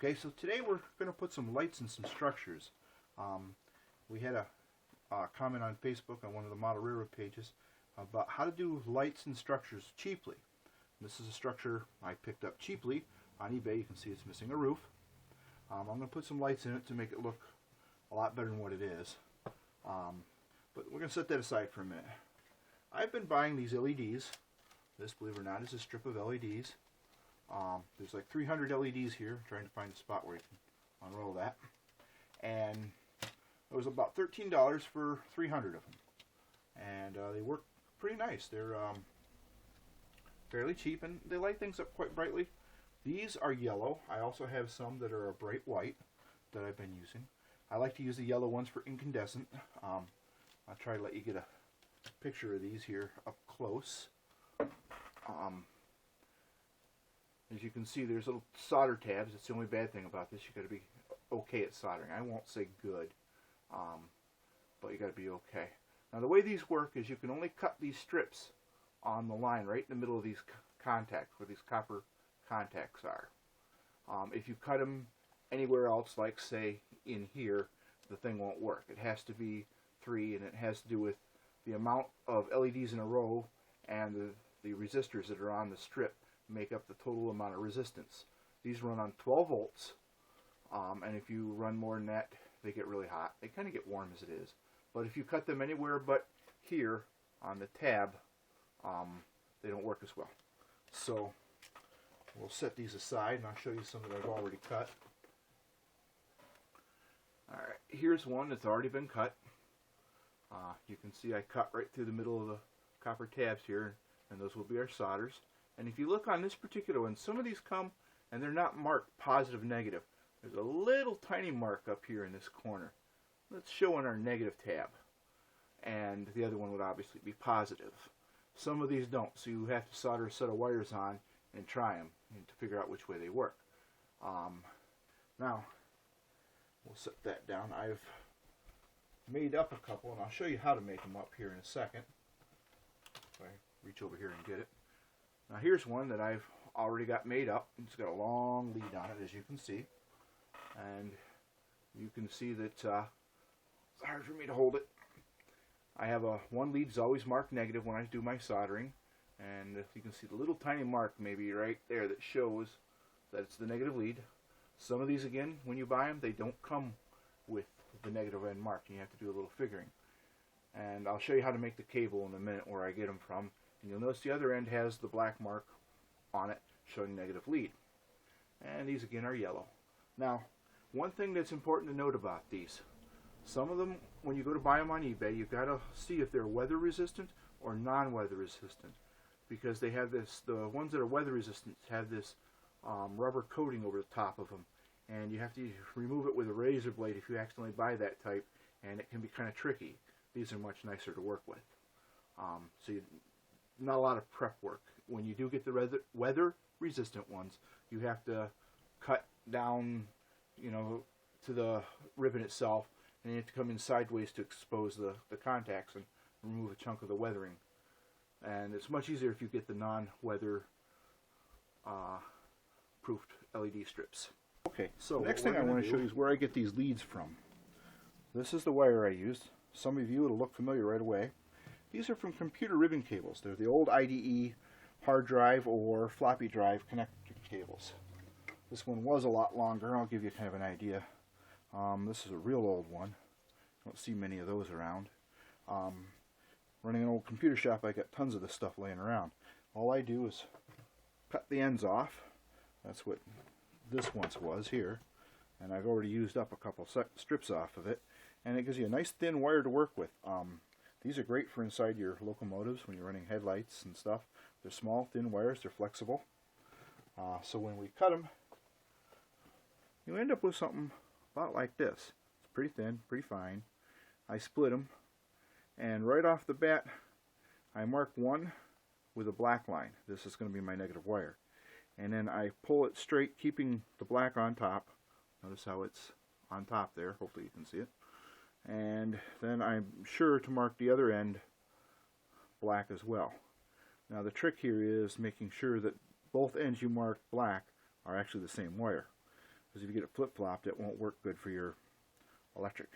Okay, so today we're going to put some lights in some structures. We had a comment on Facebook on one of the Model Railroad pages about how to do lights and structures cheaply. This is a structure I picked up cheaply on eBay. You can see it's missing a roof. I'm going to put some lights in it to make it look a lot better than what it is. But we're going to set that aside for a minute. I've been buying these LEDs. This, believe it or not, is a strip of LEDs. There's like 300 LEDs here. I'm trying to find a spot where you can unroll that. And it was about $13 for 300 of them. And they work pretty nice. They're fairly cheap and they light things up quite brightly. These are yellow. I also have some that are a bright white that I've been using. I like to use the yellow ones for incandescent. I'll try to let you get a picture of these here up close. As you can see, there's little solder tabs. It's the only bad thing about this. You got to be okay at soldering. I won't say good, but you got to be okay. Now the way these work is you can only cut these strips on the line right in the middle of these contacts, where these copper contacts are. If you cut them anywhere else, like say in here, the thing won't work. It has to be 3, and it has to do with the amount of LEDs in a row and the resistors that are on the strip make up the total amount of resistance. These run on 12 volts, and if you run more than that, they get really hot. They kind of get warm as it is. But if you cut them anywhere but here on the tab, they don't work as well. So we'll set these aside, and I'll show you some that I've already cut. Alright, here's one that's already been cut. You can see I cut right through the middle of the copper tabs here, and those will be our solders. And if you look on this particular one, some of these come and they're not marked positive, negative. There's a little tiny mark up here in this corner. Let's show on our negative tab. And the other one would obviously be positive. Some of these don't, so you have to solder a set of wires on and try them to figure out which way they work. Now, we'll set that down. I've made up a couple, and I'll show you how to make them up here in a second. If I reach over here and get it. Now here's one that I've already got made up. It's got a long lead on it, as you can see. And you can see that it's hard for me to hold it. I have one lead is always marked negative when I do my soldering. And you can see the little tiny mark maybe right there that shows that it's the negative lead. Some of these, again, when you buy them, they don't come with the negative end mark. You have to do a little figuring. And I'll show you how to make the cable in a minute where I get them from. And you'll notice the other end has the black mark on it showing negative lead. And these again are yellow. Now, one thing that's important to note about these, some of them, when you go to buy them on eBay, you've got to see if they're weather resistant or non-weather resistant. Because they have this, the ones that are weather resistant have this rubber coating over the top of them. And you have to remove it with a razor blade if you accidentally buy that type, and it can be kind of tricky. These are much nicer to work with. Not a lot of prep work. When you do get the weather resistant ones, you have to cut down, to the ribbon itself, and you have to come in sideways to expose the contacts and remove a chunk of the weathering. And it's much easier if you get the non-weather proofed LED strips. Okay, so next thing I want to show you is where I get these leads from. This is the wire I used. Some of you, it'll look familiar right away. These are from computer ribbon cables. They're the old IDE hard drive or floppy drive connector cables. This one was a lot longer. I'll give you kind of an idea. This is a real old one. Don't see many of those around. Running an old computer shop, I got tons of this stuff laying around. All I do is cut the ends off. That's what this once was here. And I've already used up a couple strips off of it. And it gives you a nice thin wire to work with. These are great for inside your locomotives when you're running headlights and stuff. They're small, thin wires. They're flexible. So when we cut them, you end up with something about like this. It's pretty thin, pretty fine. I split them, and right off the bat, I mark one with a black line. This is going to be my negative wire. And then I pull it straight, keeping the black on top. Notice how it's on top there. Hopefully you can see it. And then I'm sure to mark the other end black as well. Now the trick here is making sure that both ends you mark black are actually the same wire. because if you get it flip-flopped, it won't work good for your electric.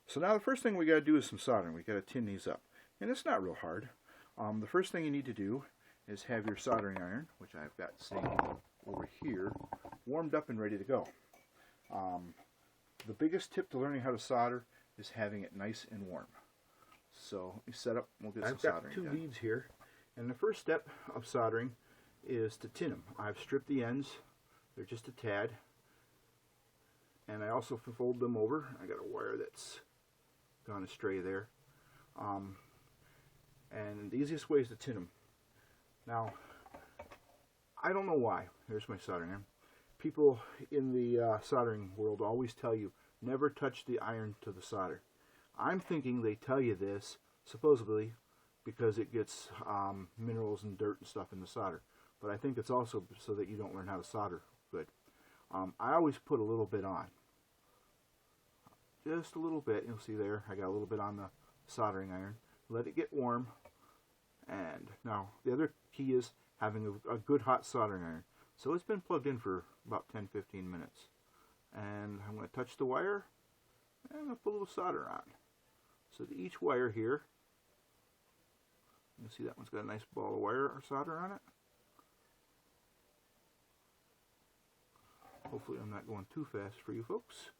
So now the first thing we got to do is some soldering. We got to tin these up, and it's not real hard. The first thing you need to do is have your soldering iron, which I've got sitting over here, warmed up and ready to go. The biggest tip to learning how to solder is having it nice and warm. So let me set up, we'll get some soldering done. I've got two leads here, and the first step of soldering is to tin them. I've stripped the ends, they're just a tad, and I also fold them over. I got a wire that's gone astray there. And the easiest way is to tin them. Now, I don't know why. Here's my soldering iron. People in the soldering world always tell you, never touch the iron to the solder. I'm thinking they tell you this, supposedly, because it gets minerals and dirt and stuff in the solder. But I think it's also so that you don't learn how to solder good. I always put a little bit on. Just a little bit. You'll see there, I got a little bit on the soldering iron. Let it get warm. And now, the other key is having a good hot soldering iron. So it's been plugged in for about 10-15 minutes. And I'm going to touch the wire, and I'm going to put a little solder on. So to each wire here, you can see that one's got a nice ball of wire or solder on it. Hopefully I'm not going too fast for you folks.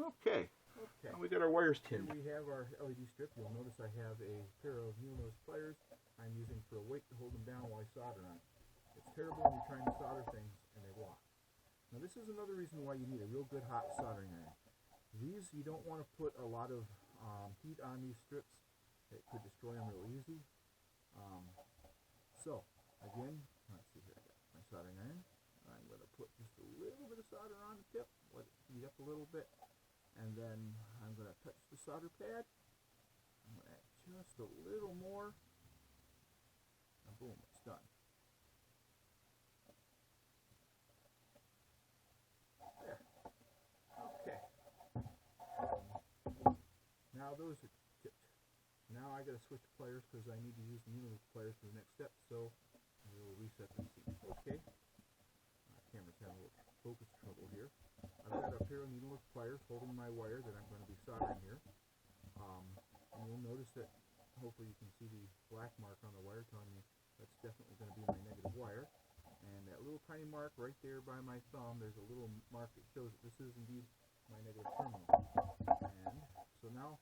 Okay. Now we got our wires tinned. Here we have our LED strip. You'll notice I have a pair of needle nose pliers I'm using for a weight to hold them down while I solder on it. It's terrible when you're trying to solder things and they walk. Now this is another reason why you need a real good hot soldering iron. These, you don't want to put a lot of heat on these strips. It could destroy them real easy. So, again, let's see here. I got my soldering iron. I'm going to put just a little bit of solder on the tip. Let it heat up a little bit. And then I'm going to touch the solder pad. I'm going to add just a little more. And boom, it's done. There. Okay. Now those are tipped. Now I got to switch pliers because I need to use the needle pliers for the next step. So we'll reset the scene. Okay. Camera's having a little focus trouble here. I've got a pair of needle pliers holding my wire that I'm going to be soldering here. And you'll notice that hopefully you can see the black mark on the wire telling me that's definitely going to be my negative wire. And that little tiny mark right there by my thumb, there's a little mark that shows that this is indeed my negative terminal. And so now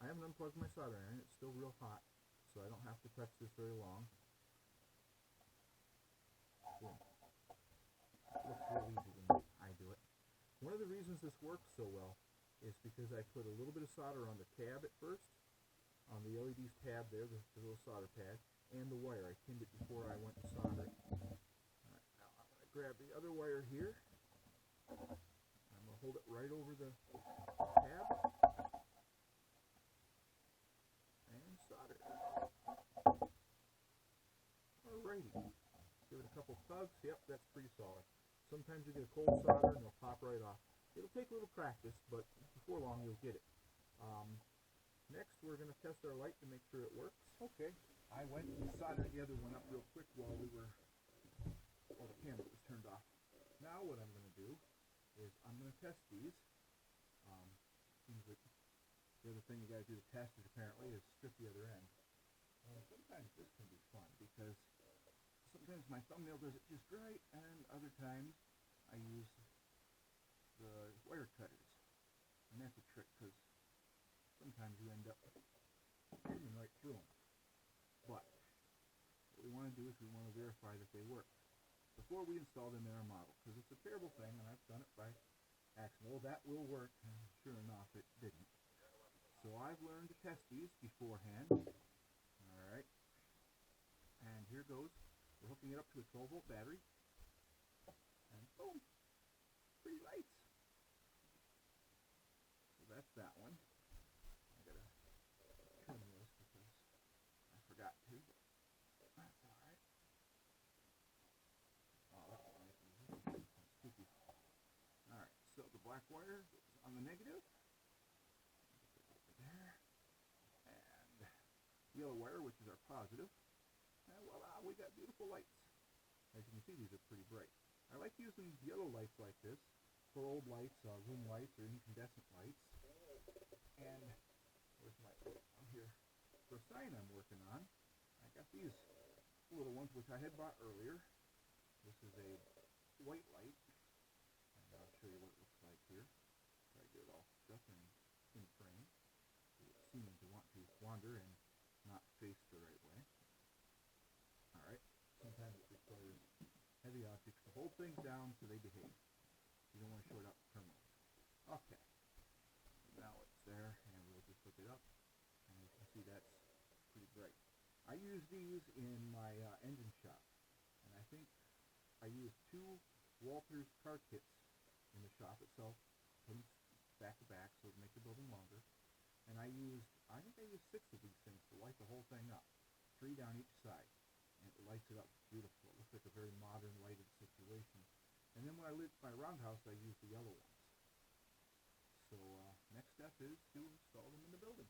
I haven't unplugged my soldering iron. It's still real hot, so I don't have to touch this very long. Boom. It looks real easy when I do it. One of the reasons this works so well is because I put a little bit of solder on the tab at first, on the LED's tab there, the little solder pad, and the wire. I tinned it before I went to solder it. Alright, now I'm going to grab the other wire here. I'm going to hold it right over the tab and solder it. Alrighty. Give it a couple tugs. Yep, that's pretty solid. Sometimes you get a cold solder and it'll pop right off. It'll take a little practice, but before long you'll get it. Next we're going to test our light to make sure it works. Okay, I went and soldered the other one up real quick while the camera was turned off. Now what I'm going to do is I'm going to test these. Seems like the other thing you got to do to test it apparently is strip the other end. Sometimes this can be fun because sometimes my thumbnail does it just right, and other times I use the wire cutters. And that's a trick because sometimes you end up cutting right through them. But what we want to do is we want to verify that they work before we install them in our model, because it's a terrible thing, and I've done it by accident. Well, that will work, and sure enough, it didn't. So I've learned to test these beforehand. Alright. And here goes. We're hooking it up to a 12-volt battery. And boom! Pretty lights. So that's that one. I gotta trim this because I forgot to. That's alright. Oh, that one is spooky. Alright, so the black wire is on the negative. There. And yellow wire, which is our positive. And voila, we got beautiful lights. As you can see, these are pretty bright. I like using yellow lights like this for old lights, room lights, or incandescent lights. And where's my one here? For a sign I'm working on, I got these little ones which I had bought earlier. This is a white light, and I'll show you what it looks like here. Try to get it all stuck in frame. It seems to want to wander and not face the right way. Alright, sometimes it requires heavy objects to hold things down so they behave. You don't want to short out terminals. Okay, now it's there, and we'll just hook it up, and you can see that's pretty bright. I use these in my engine shop, and I think I use 2 Walters car kits in the shop itself, put them back to back so to make the building longer. And I think I used 6 of these things to light the whole thing up, 3 down each side, and it lights it up beautiful. It looks like a very modern lighted situation. And then when I lit my roundhouse, I used the yellow ones. So next step is to install them in the building.